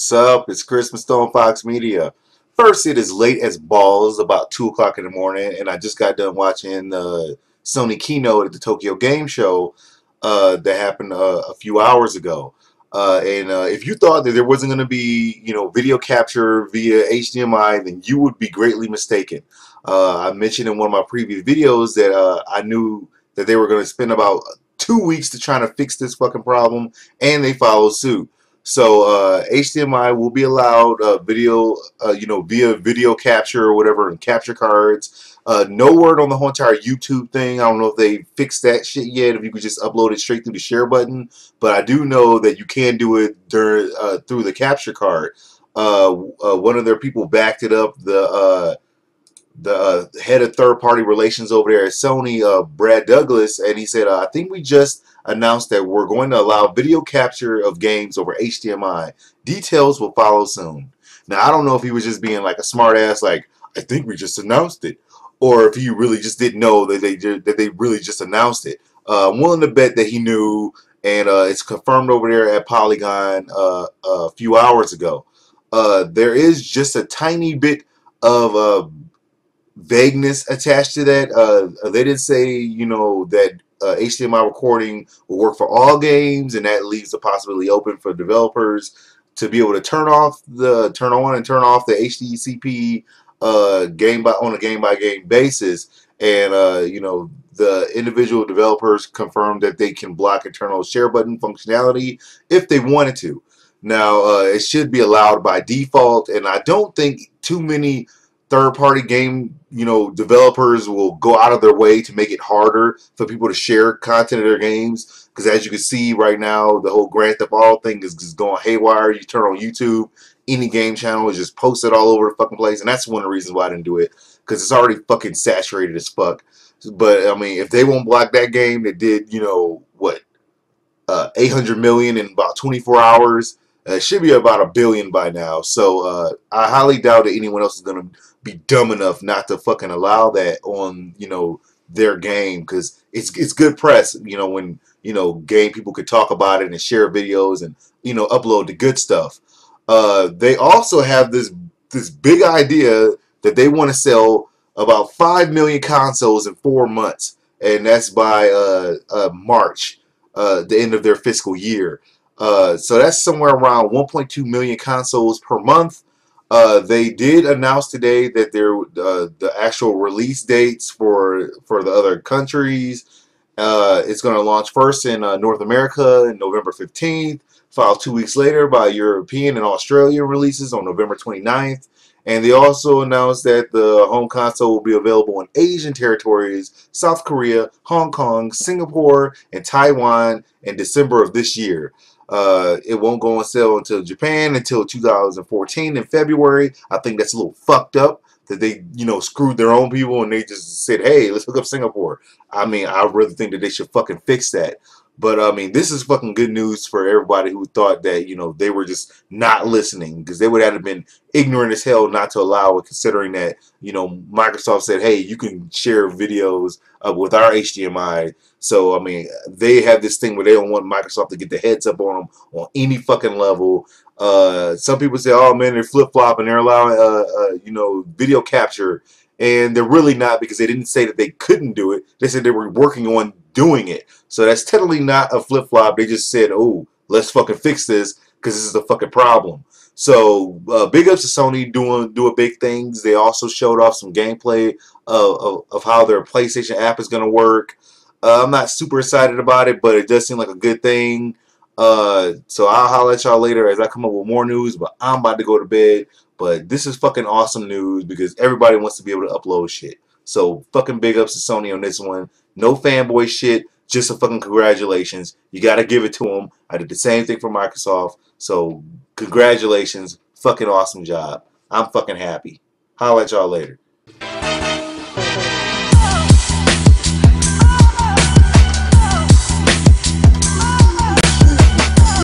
What's up? It's Chris from Stone Fox Media. First, it is late as balls, about 2 o'clock in the morning, and I just got done watching the Sony keynote at the Tokyo Game Show that happened a few hours ago. If you thought that there wasn't going to be, video capture via HDMI, then you would be greatly mistaken. I mentioned in one of my previous videos that I knew that they were going to spend about 2 weeks to try to fix this fucking problem, and they followed suit. So HDMI will be allowed video, via video capture or whatever, and capture cards. No word on the whole entire YouTube thing. I don't know if they fixed that shit yet, if you could just upload it straight through the share button. But I do know that you can do it through the capture card. One of their people backed it up. The head of third-party relations over there at Sony, Brad Douglas, and he said, I think we just announced that we're going to allow video capture of games over HDMI. Details will follow soon. Now, I don't know if he was just being like a smart ass, like, I think we just announced it, or if he really just didn't know that they really just announced it. I'm willing to bet that he knew, and it's confirmed over there at Polygon a few hours ago. There is just a tiny bit of vagueness attached to that. They didn't say, that HDMI recording will work for all games, and that leaves the possibility open for developers to be able to turn on and turn off the HDCP on a game-by-game basis. And the individual developers confirmed that they can block internal share button functionality if they wanted to. Now, it should be allowed by default, and I don't think too many third-party game, developers will go out of their way to make it harder for people to share content of their games. Because as you can see right now, the whole Grand Theft Auto thing is just going haywire. You turn on YouTube, any game channel is just posted all over the fucking place, and that's one of the reasons why I didn't do it, because it's already fucking saturated as fuck. But I mean, if they won't block that game that did, 800 million in about 24 hours. It should be about 1 billion by now. So I highly doubt that anyone else is going to be dumb enough not to fucking allow that on, their game, because it's good press, when, game people could talk about it and share videos and, upload the good stuff. They also have this big idea that they want to sell about 5 million consoles in 4 months, and that's by March, the end of their fiscal year. So that's somewhere around 1.2 million consoles per month. They did announce today that the actual release dates for the other countries. It's going to launch first in North America on November 15th, followed 2 weeks later by European and Australian releases on November 29th. And they also announced that the home console will be available in Asian territories, South Korea, Hong Kong, Singapore, and Taiwan in December of this year. It won't go on sale until Japan until 2014 in February. I think that's a little fucked up that they, screwed their own people and they just said, hey, let's hook up Singapore. I mean, I really think that they should fucking fix that. But, I mean, this is fucking good news for everybody who thought that, they were just not listening, because they would have been ignorant as hell not to allow it, considering that, Microsoft said, hey, you can share videos with our HDMI. So, I mean, they have this thing where they don't want Microsoft to get the heads up on them on any fucking level. Some people say, oh, man, they're flip-flopping. They're allowing, video capture. And they're really not, because they didn't say that they couldn't do it. They said they were working on doing it. So that's technically not a flip-flop. They just said, oh, let's fucking fix this, because this is the fucking problem. So big ups to Sony doing big things. They also showed off some gameplay of how their PlayStation app is going to work. I'm not super excited about it, but it does seem like a good thing. So I'll holler at y'all later as I come up with more news, but I'm about to go to bed. But this is fucking awesome news, because everybody wants to be able to upload shit. So fucking big ups to Sony on this one. No fanboy shit, just a fucking congratulations. You gotta give it to them. I did the same thing for Microsoft. So congratulations. Fucking awesome job. I'm fucking happy. Holler at y'all later.